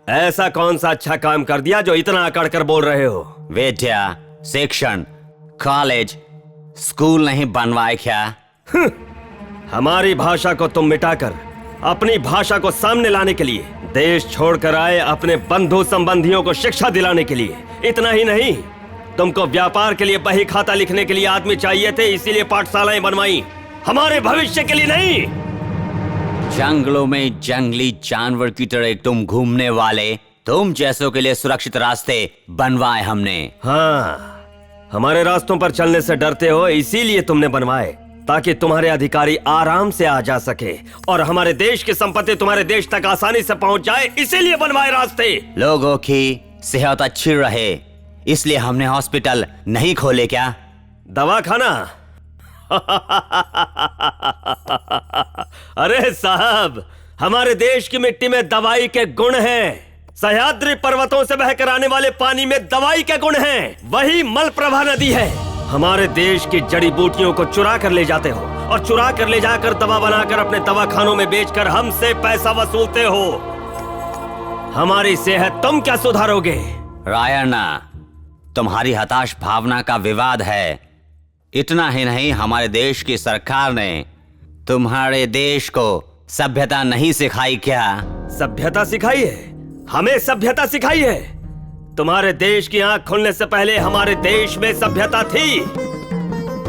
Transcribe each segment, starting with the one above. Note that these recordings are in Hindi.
ऐसा कौन सा अच्छा काम कर दिया जो इतना अकड़ कर बोल रहे हो? विद्या, शिक्षण, कॉलेज, स्कूल नहीं बनवाए क्या? हमारी भाषा को तुम मिटाकर अपनी भाषा को सामने लाने के लिए देश छोड़कर आए अपने बंधु संबंधियों को शिक्षा दिलाने के लिए। इतना ही नहीं, तुमको व्यापार के लिए बही खाता लिखने के लिए आदमी चाहिए थे, इसीलिए पाठशालाएं बनवाई, हमारे भविष्य के लिए नहीं। जंगलों में जंगली जानवर की तरह तुम घूमने वाले, तुम जैसों के लिए सुरक्षित रास्ते बनवाए हमने। हाँ, हमारे रास्तों पर चलने से डरते हो, इसीलिए तुमने बनवाए, ताकि तुम्हारे अधिकारी आराम से आ जा सके और हमारे देश की संपत्ति तुम्हारे देश तक आसानी से पहुंच जाए, इसीलिए बनवाए रास्ते। लोगों की सेहत अच्छी रहे, इसलिए हमने हॉस्पिटल नहीं खोले क्या? दवाखाना? अरे साहब, हमारे देश की मिट्टी में दवाई के गुण हैं। सह्याद्री पर्वतों से बहकर आने वाले पानी में दवाई के गुण हैं। वही मलप्रभा नदी है। हमारे देश की जड़ी बूटियों को चुरा कर ले जाते हो और चुरा कर ले जाकर दवा बनाकर अपने दवाखानों में बेचकर हमसे पैसा वसूलते हो। हमारी सेहत तुम क्या सुधारोगे? रायना, तुम्हारी हताश भावना का विवाद है। इतना ही नहीं, हमारे देश की सरकार ने तुम्हारे देश को सभ्यता नहीं सिखाई क्या? सभ्यता सिखाई है? हमें सभ्यता सिखाई है? तुम्हारे देश की आंख खुलने से पहले हमारे देश में सभ्यता थी।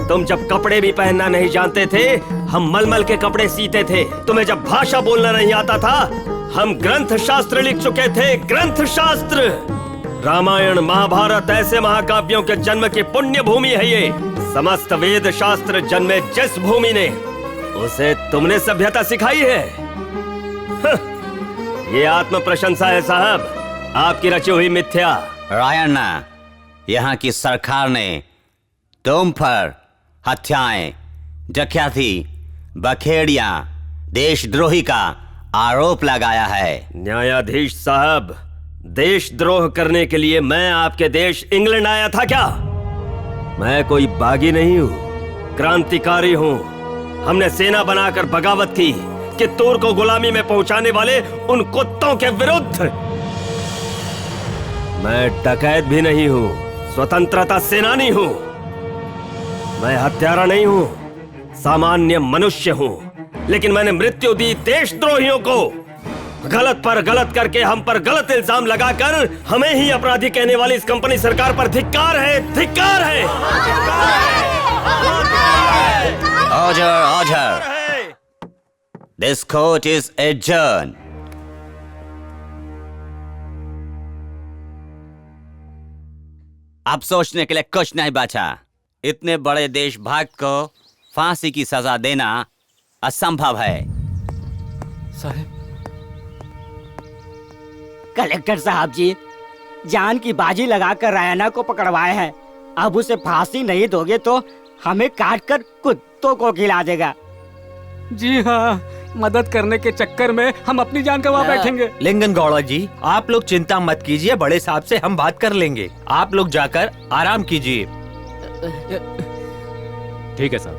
तुम जब कपड़े भी पहनना नहीं जानते थे, हम मलमल के कपड़े सीते थे। तुम्हें जब भाषा बोलना नहीं आता था, हम ग्रंथ शास्त्र लिख चुके थे। ग्रंथ शास्त्र, रामायण महाभारत ऐसे महाकाव्यों के जन्म की पुण्य भूमि है ये। समस्त वेद शास्त्र जन्मे जिस भूमि ने, उसे तुमने सभ्यता सिखाई है। ये आत्म प्रशंसा है साहब, आपकी रची हुई मिथ्या। रायना, यहाँ की सरकार ने तुम पर हत्याएं, डकैती, बखेड़ियां, देशद्रोही का आरोप लगाया है। न्यायाधीश साहब, देशद्रोह करने के लिए मैं आपके देश इंग्लैंड आया था क्या? मैं कोई बागी नहीं हूँ, क्रांतिकारी हूँ। हमने सेना बनाकर बगावत की, चित्तौड़ को गुलामी में पहुंचाने वाले उन कुत्तों के विरुद्ध। मैं डकैत भी नहीं हूँ, स्वतंत्रता सेनानी हूँ। मैं हत्यारा नहीं हूँ, सामान्य मनुष्य हूँ। लेकिन मैंने मृत्यु दी देशद्रोहियों को। गलत पर गलत करके हम पर गलत इल्जाम लगाकर हमें ही अपराधी कहने वाली इस कंपनी सरकार पर धिक्कार है, धिक्कार है। Order, order. This court is adjourned. अब सोचने के लिए कुछ नहीं बचा। इतने बड़े देशभक्त को फांसी की सजा देना असंभव है। साहब, कलेक्टर साहब जी, जान की बाजी लगाकर रायना को पकड़वाए हैं। अब उसे फांसी नहीं दोगे तो हमें काटकर कुत्तों को खिला देगा। जी हाँ, मदद करने के चक्कर में हम अपनी जान गंवा बैठेंगे। लिंगन गौड़ा जी, आप लोग चिंता मत कीजिए, बड़े साहब से हम बात कर लेंगे। आप लोग जाकर आराम कीजिए। ठीक है साहब,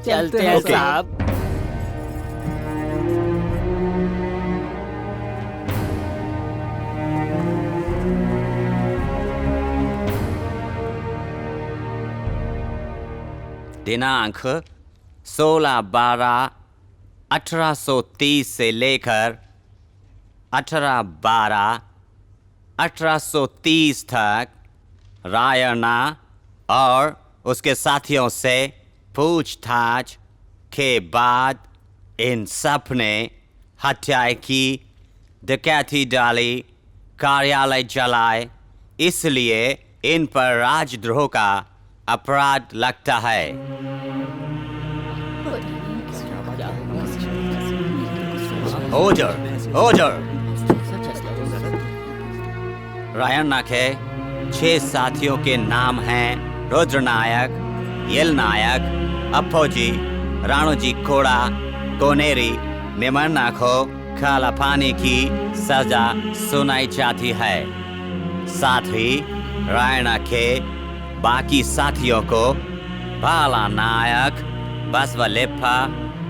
चलते हैं साहब। दिनांक 16/12/1830 से लेकर 18/12/1830 तक रायना और उसके साथियों से पूछताछ के बाद इन सब ने हत्याएं की, डकैती डाली, कार्यालय जलाए। इसलिए इन पर राजद्रोह का अपराध लगता है। Order, order. रायना के 6 साथियों के नाम हैं रुद्र नायक, यल नायक, अप्पोजी, राणोजी कोड़ा, कोनेरी, निमरना को काला पानी की सजा सुनाई जाती है। साथ ही रायना के बाकी साथियों को बाला नायक, बसवलेप्पा,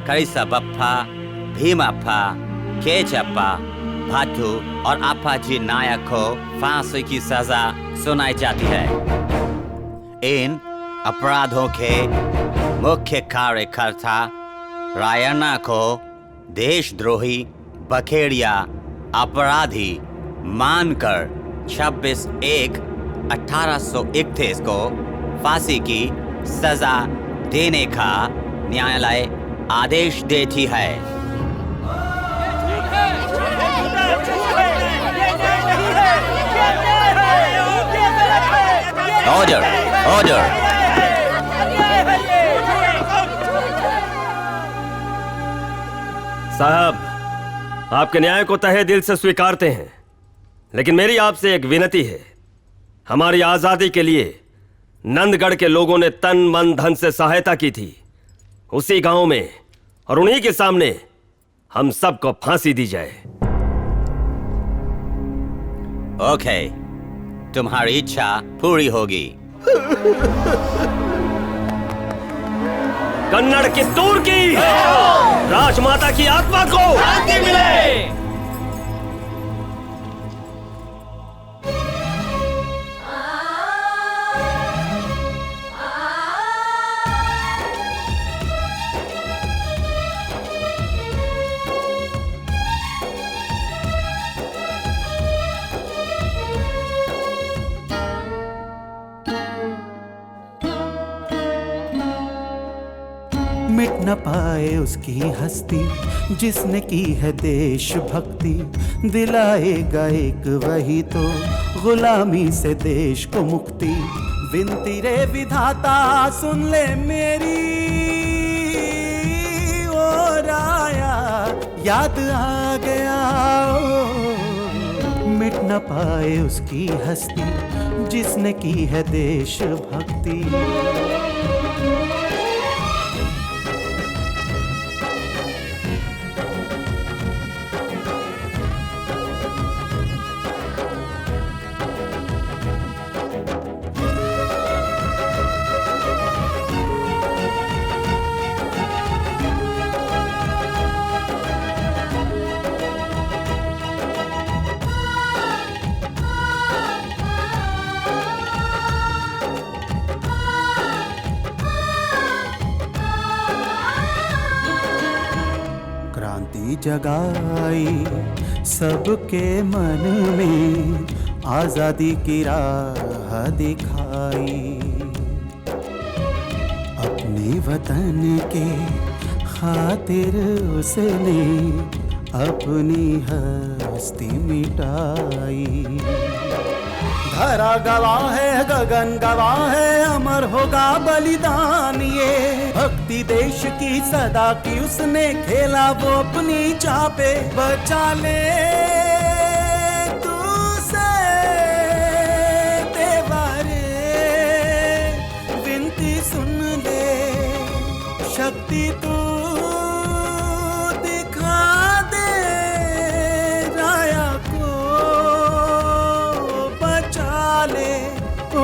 करिसबप्पा, भीमप्पा, केचप्पा, भट्टू और अप्पाजी नायक को फांसी की सजा सुनाई जाती है। इन अपराधों के मुख्य कार्यकर्ता रायण्णा को देशद्रोही, बखेड़िया, अपराधी मानकर 26/1/1831 को फांसी की सजा देने का न्यायालय आदेश देती है। Order, order. साहब, आपके न्याय को तहे दिल से स्वीकारते हैं, लेकिन मेरी आपसे एक विनती है। हमारी आजादी के लिए नंदगढ़ के लोगों ने तन मन धन से सहायता की थी। उसी गांव में और उन्हीं के सामने हम सबको फांसी दी जाए। ओके, तुम्हारी इच्छा पूरी होगी। कन्नड़ की दूर की राजमाता की आत्मा को शांति मिले। मिट न पाए उसकी हस्ती जिसने की है देशभक्ति, दिलाएगा एक वही तो गुलामी से देश को मुक्ति। विनती रे विधाता सुन ले मेरी, ओ राया याद आ गया। मिट न पाए उसकी हस्ती जिसने की है देशभक्ति। जगाई सबके मन में, आजादी की राह दिखाई। अपने वतन के खातिर उसने अपनी हस्ती मिटाई। धरा गवाह है, गगन गवाह है, अमर होगा बलिदान ये। भक्ति देश की सदा की उसने खेला वो अपनी चापे। बचा ले तू से देवारे, विनती सुन ले, शक्ति तू दिखा दे राया को, बचा ले। ओ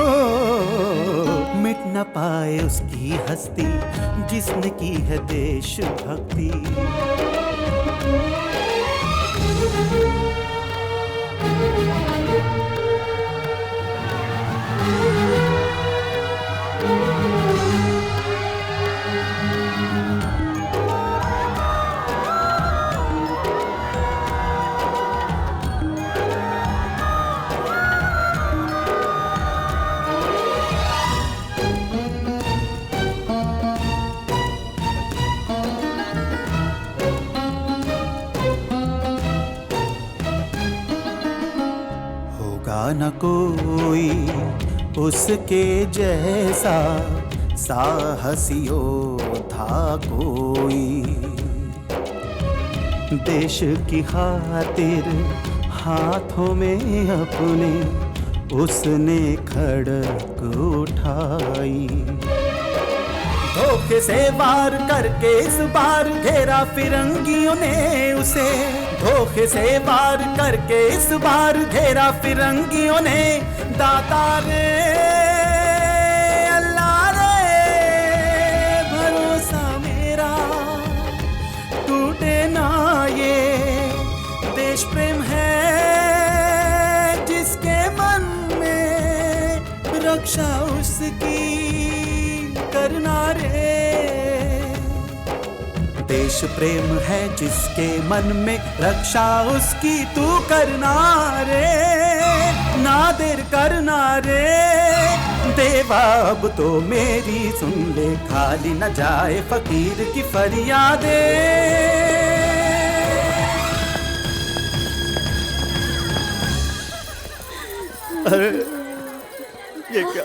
मिट न पाए उसकी हस्ती जिसने की है देशभक्ति। न कोई उसके जैसा साहसियो था कोई। देश की खातिर हाथों में अपने उसने खड़क उठाई। धोखे से वार करके इस बार घेरा फिरंगियों ने उसे। धोखे से वार करके इस बार घेरा फिरंगियों ने। दाता रे अल्लाह रे भरोसा मेरा टूटे ना ये। देश प्रेम है रक्षा उसकी करना रे। देश प्रेम है जिसके मन में, रक्षा उसकी तू करना रे। ना देर करना रे देवा, अब तो मेरी सुन ले, खाली न जाए फकीर की फरियादें। अरे ये क्या